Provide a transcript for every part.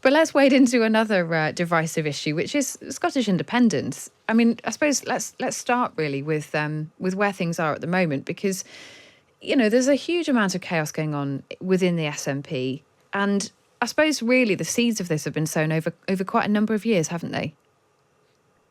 But let's wade into another divisive issue, which is Scottish independence. I mean, I suppose let's start really with where things are at the moment, because there's a huge amount of chaos going on within the SNP, and I suppose really the seeds of this have been sown over quite a number of years, haven't they?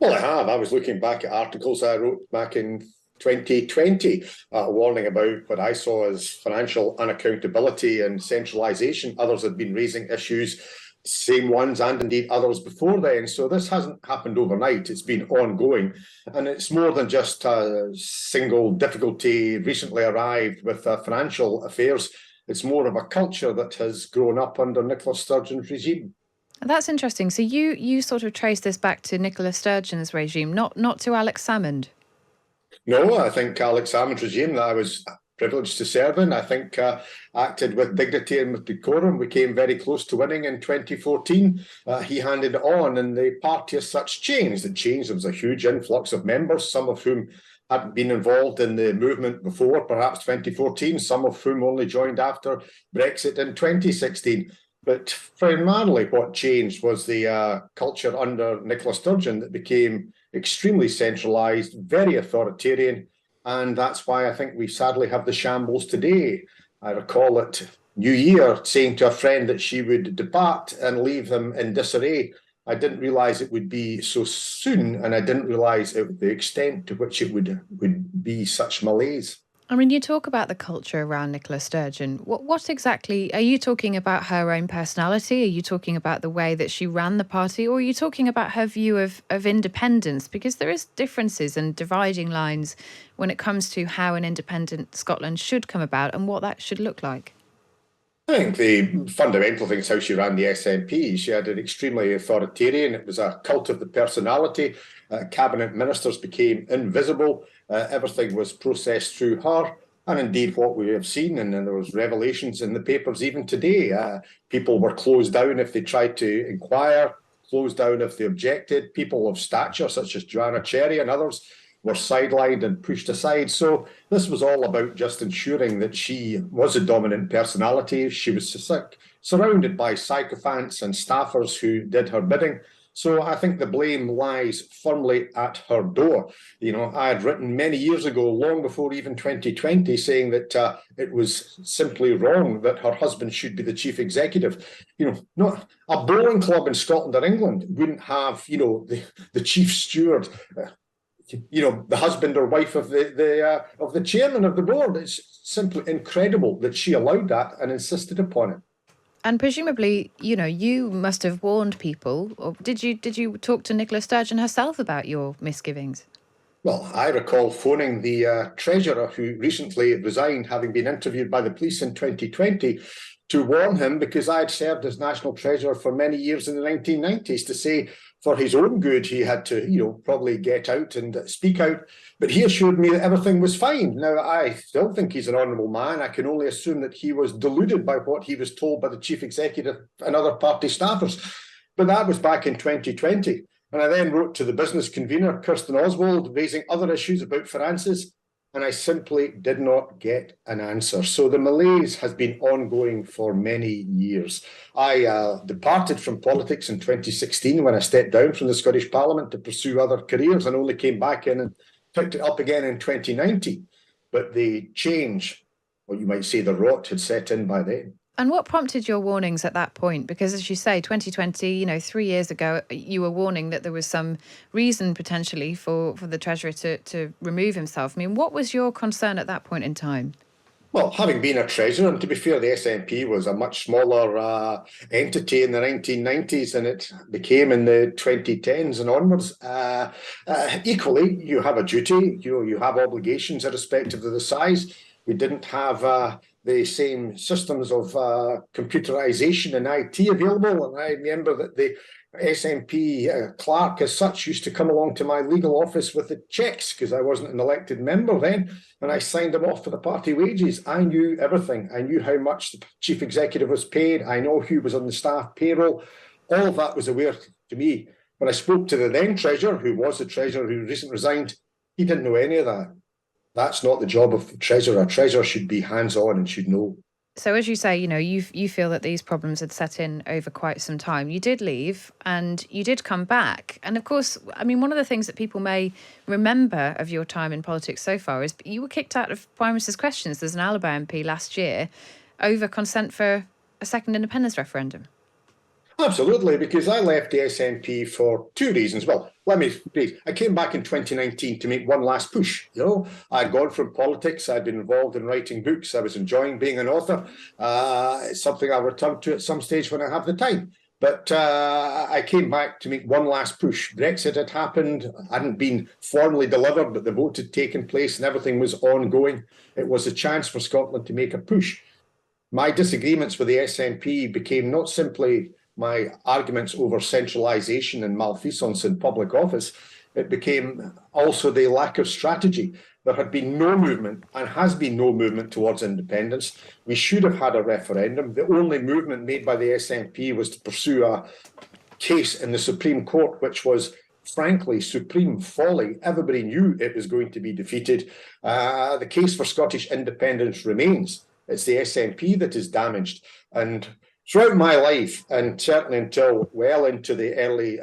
Well, I have. I was looking back at articles I wrote back in 2020, warning about what I saw as financial unaccountability and centralisation. Others had been raising issues, same ones, and indeed others before then. So this hasn't happened overnight. It's been ongoing. And it's more than just a single difficulty recently arrived with financial affairs. It's more of a culture that has grown up under Nicola Sturgeon's regime. That's interesting. So you sort of trace this back to Nicola Sturgeon's regime, not to Alex Salmond. No, I think Alex Salmond's regime that I was privileged to serve in, I think acted with dignity and with decorum. We came very close to winning in 2014. He handed it on, and the party as such changed. It changed. There was a huge influx of members, some of whom hadn't been involved in the movement before, perhaps 2014, some of whom only joined after Brexit in 2016. But primarily what changed was the culture under Nicola Sturgeon that became extremely centralised, very authoritarian, and that's why I think we sadly have the shambles today. I recall at New Year saying to a friend that she would depart and leave them in disarray. I didn't realise it would be so soon, and I didn't realise the extent to which it would be such malaise. I mean, you talk about the culture around Nicola Sturgeon. What exactly, are you talking about her own personality? Are you talking about the way that she ran the party? Or are you talking about her view of independence? Because there is differences and dividing lines when it comes to how an independent Scotland should come about and what that should look like. I think the fundamental thing is how she ran the SNP. She had an extremely authoritarian. It was a cult of the personality. Cabinet ministers became invisible. Everything was processed through her. And indeed, what we have seen, and there was revelations in the papers even today, people were closed down if they tried to inquire, closed down if they objected. People of stature, such as Joanna Cherry and others, were sidelined and pushed aside. So this was all about just ensuring that she was a dominant personality. She was surrounded by sycophants and staffers who did her bidding. So I think the blame lies firmly at her door. I had written many years ago, long before even 2020, saying that it was simply wrong that her husband should be the chief executive. Not a bowling club in Scotland or England wouldn't have, the chief steward, the husband or wife of the chairman of the board. It's simply incredible that she allowed that and insisted upon it. And presumably, you must have warned people. Or did you talk to Nicola Sturgeon herself about your misgivings? Well, I recall phoning the treasurer who recently resigned, having been interviewed by the police in 2020, to warn him, because I had served as national treasurer for many years in the 1990s, to say for his own good he had to, probably get out and speak out. But he assured me that everything was fine. Now, I still think he's an honourable man. I can only assume that he was deluded by what he was told by the chief executive and other party staffers. But that was back in 2020. And I then wrote to the business convener, Kirsten Oswald, raising other issues about finances, and I simply did not get an answer. So the malaise has been ongoing for many years. I departed from politics in 2016 when I stepped down from the Scottish Parliament to pursue other careers, and only came back in and picked it up again in 2019. But the change, or you might say the rot, had set in by then. And what prompted your warnings at that point? Because as you say, 2020, 3 years ago, you were warning that there was some reason potentially for the Treasurer to remove himself. I mean, what was your concern at that point in time? Well, having been a treasurer, and to be fair, the SNP was a much smaller entity in the 1990s than it became in the 2010s and onwards. Equally, you have a duty, you have obligations irrespective of the size. We didn't have the same systems of computerization and IT available. And I remember that the SNP clerk as such used to come along to my legal office with the cheques, because I wasn't an elected member then, and I signed them off for the party wages. I knew everything. I knew how much the chief executive was paid. I know who was on the staff payroll. All of that was aware to me. When I spoke to the then treasurer, who was the treasurer who recently resigned, he didn't know any of that. That's not the job of the treasurer. A treasurer should be hands-on and should know. So as you say, you feel that these problems had set in over quite some time. You did leave and you did come back. And of course, I mean, one of the things that people may remember of your time in politics so far is you were kicked out of Prime Minister's Questions. There's an Alba MP last year over consent for a second independence referendum. Absolutely, because I left the SNP for two reasons. Well, let me rephrase. I came back in 2019 to make one last push. I'd gone from politics. I'd been involved in writing books. I was enjoying being an author. It's something I'll return to at some stage when I have the time. But I came back to make one last push. Brexit had happened, hadn't been formally delivered, but the vote had taken place and everything was ongoing. It was a chance for Scotland to make a push. My disagreements with the SNP became not simply my arguments over centralisation and malfeasance in public office. It became also the lack of strategy. There had been no movement and has been no movement towards independence. We should have had a referendum. The only movement made by the SNP was to pursue a case in the Supreme Court, which was frankly supreme folly. Everybody knew it was going to be defeated. The case for Scottish independence remains. It's the SNP that is damaged. And throughout my life, and certainly until well into the early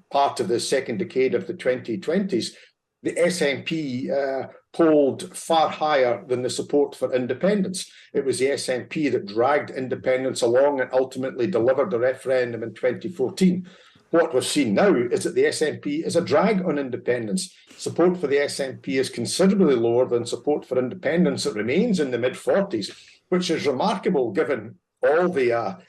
part of the second decade of the 2020s, the SNP polled far higher than the support for independence. It was the SNP that dragged independence along and ultimately delivered the referendum in 2014. What we've seen now is that the SNP is a drag on independence. Support for the SNP is considerably lower than support for independence. It remains in the mid-40s, which is remarkable given all the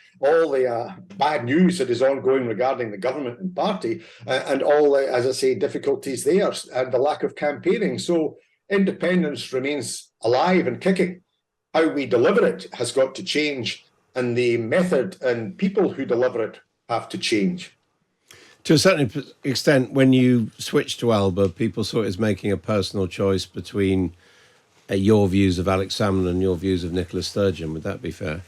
bad news that is ongoing regarding the government and party and all, as I say, difficulties there and the lack of campaigning. So independence remains alive and kicking. How we deliver it has got to change, and the method and people who deliver it have to change. To a certain extent, when you switched to Alba, people saw it as making a personal choice between your views of Alex Salmond and your views of Nicola Sturgeon. Would that be fair?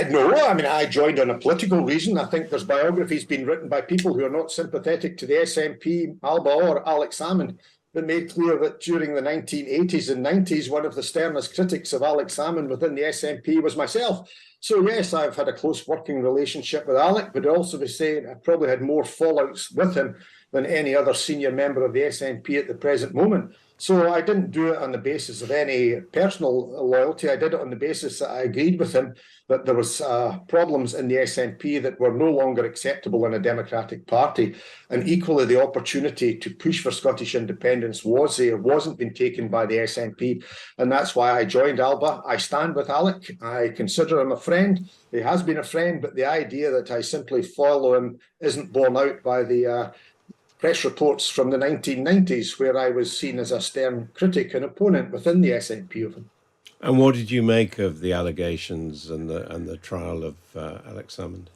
No, I mean, I joined on a political reason. I think there's biographies being written by people who are not sympathetic to the SNP, Alba or Alex Salmond, that made clear that during the 1980s and 90s, one of the sternest critics of Alex Salmond within the SNP was myself. So yes, I've had a close working relationship with Alec, but I'd also be saying I probably had more fallouts with him than any other senior member of the SNP at the present moment. So I didn't do it on the basis of any personal loyalty. I did it on the basis that I agreed with him that there was problems in the SNP that were no longer acceptable in a democratic party. And equally, the opportunity to push for Scottish independence was there, wasn't being taken by the SNP. And that's why I joined Alba. I stand with Alec. I consider him a friend. He has been a friend, but the idea that I simply follow him isn't borne out by the press reports from the 1990s, where I was seen as a stern critic and opponent within the SNP of him. And what did you make of the allegations and the trial of Alex Salmond?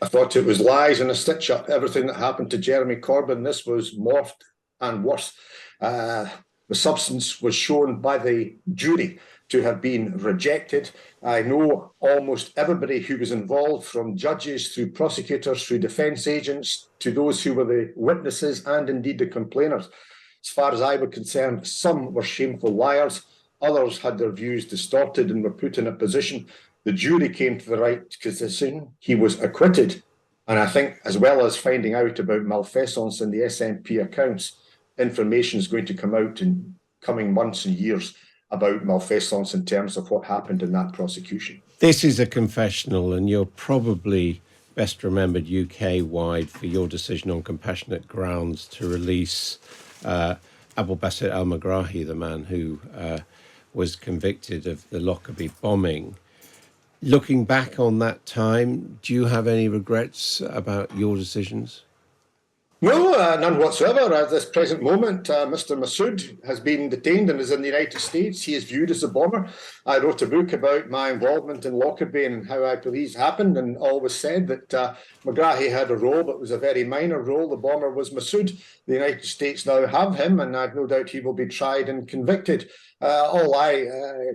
I thought it was lies and a stitch-up. Everything that happened to Jeremy Corbyn, this was morphed and worse. The substance was shown by the jury to have been rejected. I know almost everybody who was involved, from judges through prosecutors, through defence agents, to those who were the witnesses and indeed the complainers. As far as I was concerned, some were shameful liars. Others had their views distorted and were put in a position. The jury came to the right decision. He was acquitted. And I think, as well as finding out about malfeasance in the SNP accounts, information is going to come out in coming months and years about malfeasance in terms of what happened in that prosecution. This is a confessional, and you're probably best remembered UK-wide for your decision on compassionate grounds to release Abu Basit al-Megrahi, the man who was convicted of the Lockerbie bombing. Looking back on that time, do you have any regrets about your decisions? No, none whatsoever. At this present moment, Mr. Massoud has been detained and is in the United States. He is viewed as a bomber. I wrote a book about my involvement in Lockerbie and how I believe happened, and always said that Megrahi had a role, but it was a very minor role. The bomber was Massoud. The United States now have him, and I've no doubt he will be tried and convicted. All I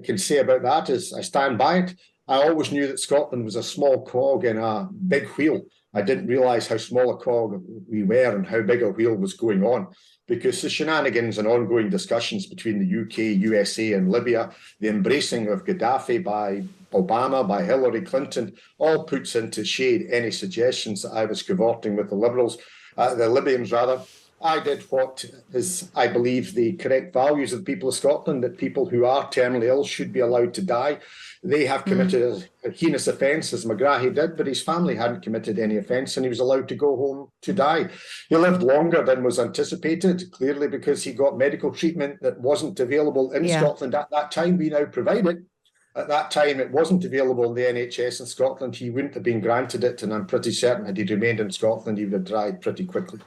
can say about that is I stand by it. I always knew that Scotland was a small cog in a big wheel. I didn't realise how small a cog we were and how big a wheel was going on, because the shenanigans and ongoing discussions between the UK, USA and Libya, the embracing of Gaddafi by Obama, by Hillary Clinton, all puts into shade any suggestions that I was cavorting with the Liberals, the Libyans rather. I did what is, I believe, the correct values of the people of Scotland, that people who are terminally ill should be allowed to die. They have committed a heinous offence, as McGrahy did, but his family hadn't committed any offence and he was allowed to go home to die. He lived longer than was anticipated, clearly because he got medical treatment that wasn't available in Scotland at that time. We now provide it. At that time, it wasn't available in the NHS in Scotland. He wouldn't have been granted it, and I'm pretty certain had he remained in Scotland, he would have died pretty quickly.